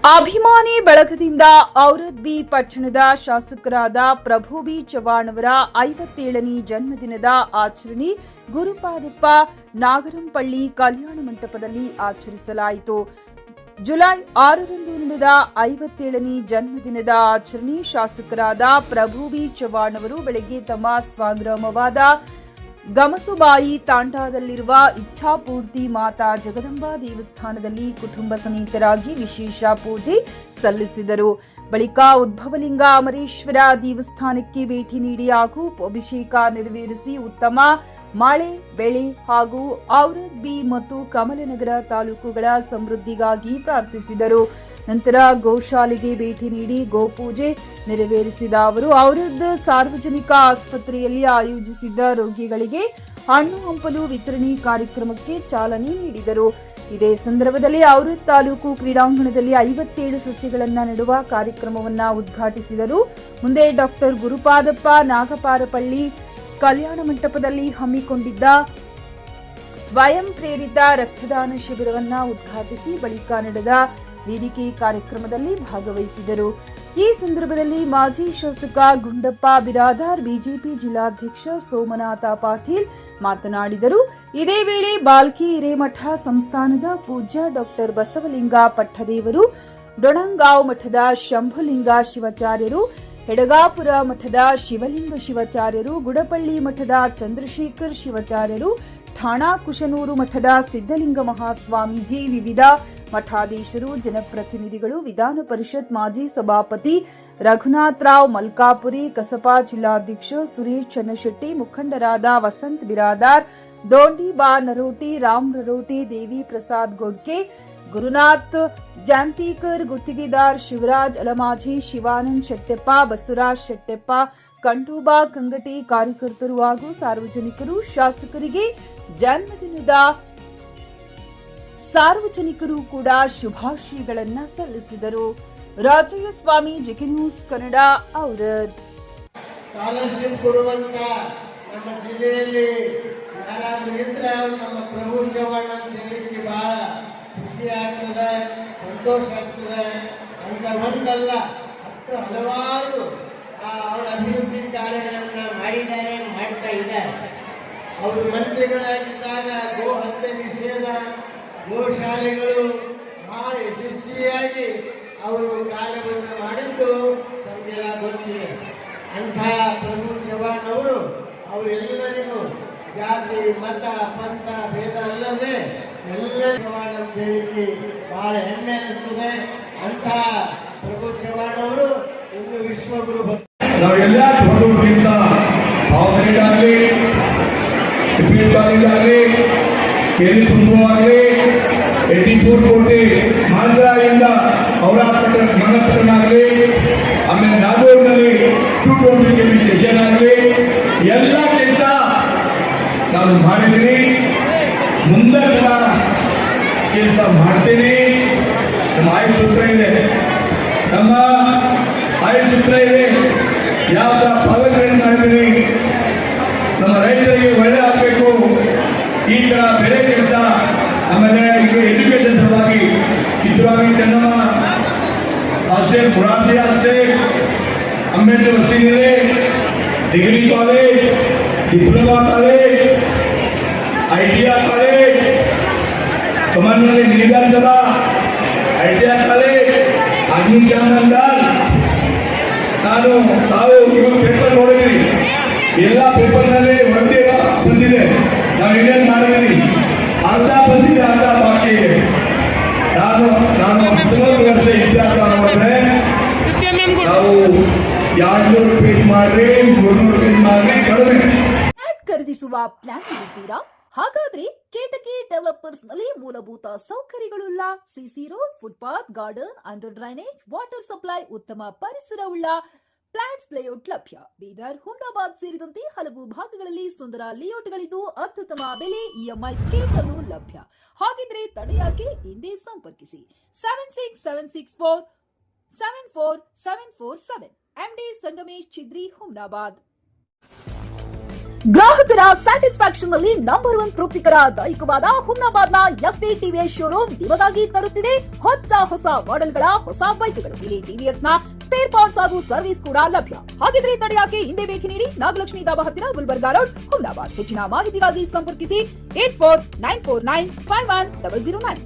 ಅಭಿಮಾನಿ ಬಳಗದಿಂದ ಔರದ್ ಬಿ ಪಟ್ಟಣದ ಶಾಸಕರಾದ ಪ್ರಭು ಬಿ ಚವ್ಹಾಣ್ ಅವರ 57ನೇ ಜನ್ಮದಿನದ ಆಚರಣೆ ಗುರುಪಾದಪ್ಪ ನಾಗರಂಪಳ್ಳಿ ಕಲ್ಯಾಣ ಮಂಟಪದಲ್ಲಿ ಆಚರಿಸಲಾಯಿತು. ಜುಲೈ 6ರಂದು ನಡೆದ 57ನೇ ಜನ್ಮದಿನದ ಆಚರಣೆ ಶಾಸಕರಾದ ಪ್ರಭು ಬಿ ಚವ್ಹಾಣ್ ಅವರು ಬೆಳಗ್ಗೆ ತಮ್ಮ ಸ್ವಗ್ರಾಮವಾದ ಗಮಸುಬಾಯಿ ತಾಂಡಾದಲ್ಲಿರುವ ಇಚ್ಛಾಪೂರ್ತಿ ಮಾತಾ ಜಗದಂಬಾ ದೇವಸ್ಥಾನದಲ್ಲಿ ಕುಟುಂಬ ಸಮೇತರಾಗಿ ವಿಶೇಷ ಪೂಜೆ ಸಲ್ಲಿಸಿದರು. ಬಳಿಕ ಉದ್ಭವಲಿಂಗ ಅಮರೇಶ್ವರ ದೇವಸ್ಥಾನಕ್ಕೆ ಭೇಟಿ ನೀಡಿ ಹಾಗೂ ಅಭಿಷೇಕ ನೆರವೇರಿಸಿ ಉತ್ತಮ ಮಳೆ ಬೆಳೆ ಹಾಗೂ ಔರದ್ ಬಿ ಮತ್ತು ಕಮಲನಗರ ತಾಲೂಕುಗಳ ಸಮೃದ್ಧಿಗಾಗಿ ಪ್ರಾರ್ಥಿಸಿದರು. ನಂತರ ಗೋಶಾಲೆಗೆ ಭೇಟಿ ನೀಡಿ ಗೋಪೂಜೆ ನೆರವೇರಿಸಿದ ಅವರು ಔರದ್ ಸಾರ್ವಜನಿಕ ಆಸ್ಪತ್ರೆಯಲ್ಲಿ ಆಯೋಜಿಸಿದ್ದ ರೋಗಿಗಳಿಗೆ ಹಣ್ಣು ಹಂಪಲು ವಿತರಣೆ ಕಾರ್ಯಕ್ರಮಕ್ಕೆ ಚಾಲನೆ ನೀಡಿದರು. ಇದೇ ಸಂದರ್ಭದಲ್ಲಿ ಔರದ್ ತಾಲೂಕು ಕ್ರೀಡಾಂಗಣದಲ್ಲಿ 57 ಸಸ್ಯಗಳನ್ನು ನೆಡುವ ಕಾರ್ಯಕ್ರಮವನ್ನು ಉದ್ಘಾಟಿಸಿದರು. ಮುಂದೆ ಡಾಕ್ಟರ್ ಗುರುಪಾದಪ್ಪ ನಾಗಪಾರಪಳ್ಳಿ ಕಲ್ಯಾಣ ಮಂಟಪದಲ್ಲಿ ಹಮ್ಮಿಕೊಂಡಿದ್ದ ಸ್ವಯಂ ಪ್ರೇರಿತ ರಕ್ತದಾನ ಶಿಬಿರವನ್ನು ಉದ್ಘಾಟಿಸಿ ಬಳಿಕ ನಡೆದ ವೇದಿಕೆ ಕಾರ್ಯಕ್ರಮದಲ್ಲಿ ಭಾಗವಹಿಸಿದರು. ಈ ಸಂದರ್ಭದಲ್ಲಿ ಮಾಜಿ ಶಾಸಕ ಗುಂಡಪ್ಪ ಬಿರಾದಾರ್, ಬಿಜೆಪಿ ಜಿಲ್ಲಾಧ್ಯಕ್ಷ ಸೋಮನಾಥ ಪಾಟೀಲ್ ಮಾತನಾಡಿದರು. ಇದೇ ವೇಳೆ ಬಾಲ್ಕಿ ಹಿರೇಮಠ ಸಂಸ್ಥಾನದ ಪೂಜ್ಯ ಡಾಕ್ಟರ್ ಬಸವಲಿಂಗ ಪಟ್ಟದೇವರು, ಡೊಣಂಗಾಂವ್ ಮಠದ ಶಂಭುಲಿಂಗ ಶಿವಾಚಾರ್ಯರು, ಹೆಡಗಾಪುರ ಮಠದ ಶಿವಲಿಂಗ ಶಿವಾಚಾರ್ಯರು, ಗುಡಪಳ್ಳಿ ಮಠದ ಚಂದ್ರಶೇಖರ್ ಶಿವಾಚಾರ್ಯರು, ಠಾಣಾ ಕುಶನೂರು ಮಠದ ಸಿದ್ದಲಿಂಗ ಮಹಾಸ್ವಾಮೀಜಿ, ವಿವಿಧ ಮಠಾಧೀಶರು, ಜನಪ್ರತಿನಿಧಿಗಳು, ವಿಧಾನ ಪರಿಷತ್ ಮಾಜಿ ಸಭಾಪತಿ ರಘುನಾಥರಾವ್ ಮಲ್ಕಾಪುರಿ, ಕಸಪಾ ಜಿಲ್ಲಾಧ್ಯಕ್ಷ ಸುರೇಶ್ ಚನ್ನಶೆಟ್ಟಿ, ಮುಖಂಡರಾದ ವಸಂತ್ ಬಿರಾದಾರ್, ದೋಂಡಿಬಾ ನರೋಟಿ, ರಾಮ್ ನರೋಟಿ, ದೇವಿ ಪ್ರಸಾದ್ ಗೋಡ್ಕೆ, ಗುರುನಾಥ್ ಜಾಂತೀಕರ್, ಗುತ್ತಿಗೆದಾರ್ ಶಿವರಾಜ್ ಅಲಮಾಜಿ, ಶಿವಾನಂದ್ ಶೆಟ್ಟೆಪ್ಪ, ಬಸವರಾಜ್ ಶೆಟ್ಟೆಪ್ಪ, ಕಂಠೂಬಾ ಕಂಗಟಿ ಕಾರ್ಯಕರ್ತರು ಹಾಗೂ ಸಾರ್ವಜನಿಕರು ಶಾಸಕರಿಗೆ ಜನ್ಮದಿನದ ಸಾರ್ವಜನಿಕರು ಕೂಡ ಶುಭಾಶಯಗಳನ್ನು ಸಲ್ಲಿಸಿದರು. ರಾಜಯ್ಯ ಸ್ವಾಮಿ, ಜೆಕೆ ನ್ಯೂಸ್ ಕನ್ನಡ, ಔರದ್. ಸ್ಕಾಲರ್ಶಿಪ್ ಕೊಡುವಂತ ನಮ್ಮ ಜಿಲ್ಲೆಯಲ್ಲಿ ಯಾರಾದ್ರೂ ಇದ್ರೆ ನಮ್ಮ ಪ್ರಭು ಚವ್ಹಾಣ್ ಅಂತ ಹೇಳಿಕ್ಕೆ ಬಹಳ ಖುಷಿ ಆಗ್ತದೆ, ಸಂತೋಷ ಆಗ್ತದೆ. ಅಂತ ಒಂದಲ್ಲ 10 ಹಲವಾರು ಅವರ ಅಭಿವೃದ್ಧಿ ಕಾರ್ಯಗಳನ್ನ ಮಾಡಿದ್ದಾರೆ, ಮಾಡ್ತಾ ಇದ್ದಾರೆ. ಅವರು ಮಂತ್ರಿಗಳಾಗಿದ್ದಾಗ ಗೋ ಹತ್ಯೆ ನಿಷೇಧ, ಗೋಶಾಲೆಗಳು ಬಹಳ ಯಶಸ್ವಿಯಾಗಿ ಅವರು ಕಾರ್ಯವನ್ನು ಮಾಡಿದ್ದು ನಮಗೆಲ್ಲ ಗೊತ್ತಿದೆ. ಅಂಥ ಪ್ರಭು ಚವ್ಹಾಣ್ ಅವರು ಎಲ್ಲರಿಗೂ ಜಾತಿ ಮತ ಪಂಥ ಭೇದ ಅಲ್ಲದೆ ಎಲ್ಲ ಚವ್ಹಾಣ್ ಅಂತ ಹೇಳಿಕ್ಕೆ ಬಹಳ ಹೆಮ್ಮೆ ಅನಿಸ್ತದೆ. ಅಂಥ ಪ್ರಭು ಚವ್ಹಾಣ್ ಅವರು ಇನ್ನು ವಿಶ್ವಗುರು ನಾವೆಲ್ಲ ಹೊರಡುವುದರಿಂದ ಪಾವಗಡ ಆಗಲಿ, ಸಿಪಿಎಂ ಕಾಲೇಜ್ ಆಗಲಿ, ಕೆರೆ ತುಂಬುವಾಗಲಿ, 84 ಕೋಟಿ ಮಾಂದ್ರಾಯಿಂದ ಔರಾಪಟ್ಟಣ ಮನಪಟ್ಟಣ ಆಗಲಿ, ಆಮೇಲೆ ನಾಗೂರಿನಲ್ಲಿ 220 ಕೆವಿ ಸ್ಟೇಷನ್ ಆಗಲಿ, ಎಲ್ಲ ಕೆಲಸ ನಾನು ಮಾಡಿದ್ದೀನಿ, ಮುಂದೆ ಕೆಲಸ ಮಾಡ್ತೀನಿ. ನಮ್ಮ ಆಯುಷ್ ಸೂತ್ರ ಇದೆ, ನಮ್ಮ ಆಯುಷ್ ಸೂತ್ರ ಇದೆ, ಯಾವ ಪಾಲಕರನ್ನು ಮಾಡಿದ್ದೀನಿ. ನಮ್ಮ ರೈತರಿಗೆ ಒಳ್ಳೆ ಆಗಬೇಕು, ಈ ತರ ಬೇರೆ ಕೆಲಸ. ಆಮೇಲೆ ಈಗ ಎಜುಕೇಶನ್ ಸಲುವಾಗಿ ಕಿತ್ತೂರಾಣಿ ಚೆನ್ನಮ್ಮ ಅಷ್ಟೇ, ಮುರಾರ್ಜಿ ಅಷ್ಟೇ, ಅಂಬೇಡ್ಕರ್ ವಸತಿನಿದೆ, degree college, diploma college, ITI college, ಕಮನ್ನಲ್ಲಿ ನೀರಿಗಾರಿಸದ ITI ಕಾಲೇಜ್, ಅಗ್ನಿಶಾಮಕ. ನಾನು ತಾವು ಇವರು ಪೇಪರ್ ನೋಡಿದ್ರಿ, ಎಲ್ಲ ಪೇಪರ್ನಲ್ಲಿ ವರದಿ ಬಂದಿದೆ. ನಾವು ಏನೇನು ಮಾಡಿದ್ರಿ, ಅರ್ಧ ಬಂದಿದೆ, ಅರ್ಧ ಬಾಕಿ ಇದೆ. ನಾನು 19 ವರ್ಷ ಇತಿಹಾಸ ನೋಡಿದ್ರೆ ನಾವು 200 ಪೇಜ್ ಮಾಡ್ರಿ, 300 ಪೇಜ್ ಮಾಡ್ರಿ, ಕಡಿಮೆ. ಖರೀದಿಸುವ ಪ್ಲಾನ್ ಇದ್ದೀರಾ? ಹಾಗಾದ್ರೆ ಕೇತಕಿ ಡೆವಲಪರ್ಸ್ ನಲ್ಲಿ ಮೂಲಭೂತ ಸೌಕರ್ಯಗಳುಳ್ಳ CC road, footpath, garden, under drainage, water supply, ಉತ್ತಮ ಪರಿಸರವುಳ್ಳ ಫ್ಲಾಟ್ಸ್ ಲೇಔಟ್ ಲಭ್ಯ. ಬೀದರ್, ಹುಮ್ನಾಬಾದ್ ಸೇರಿದಂತೆ ಹಲವು ಭಾಗಗಳಲ್ಲಿ ಸುಂದರ ಲೇಔಟ್ಗಳಿದ್ದು ಅತ್ಯುತ್ತಮ ಬೆಲೆ, EMI ಸ್ಕೀಮ್ಸ್ ಅನ್ನು ಲಭ್ಯ. ಹಾಗಿದ್ರೆ ತಡೆಯಾಕೆ, ಹಿಂದೆ ಸಂಪರ್ಕಿಸಿ 7676474747. MD ಸಂಗಮೇಶ್ ಚಿದ್ರಿ, ಹುಮ್ನಾಬಾದ್. ಗ್ರಾಹಕರ ಸ್ಯಾಟಿಸ್ಫ್ಯಾಕ್ಷನ್ ನಲ್ಲಿ ನಂಬರ್ 1 ತೃಪ್ತಿಕರ ದೈಹಿಕವಾದ ಹುಮ್ನಾಬಾದ್ನ ಎಸ್ವಿ ಟಿವಿಎಸ್ ಶೋರೂಮ್ ನಿಮಗಾಗಿ ತರುತ್ತಿದೆ ಹೊಸ ಮಾಡೆಲ್ಗಳ ಹೊಸ ಬೈಕ್ಗಳು. ಇಲ್ಲಿ ಟಿವಿಎಸ್ ನ ಸ್ಪೇರ್ ಪಾರ್ಟ್ಸ್ ಹಾಗೂ ಸರ್ವಿಸ್ ಕೂಡ ಲಭ್ಯ. ಹಾಗಿದ್ರೆ ತಡೆಯಾಕೆ ಹಿಂದೆ ಭೇಟಿ ನೀಡಿ ನಾಗಲಕ್ಷ್ಮಿ ಧಾಬಾ ಹತ್ತಿರ ಗುಲ್ಬರ್ಗಾ ರೋಡ್, ಹುಮ್ನಾಬಾದ್. ಹೆಚ್ಚಿನ ಮಾಹಿತಿಗಾಗಿ ಸಂಪರ್ಕಿಸಿ 8494951009.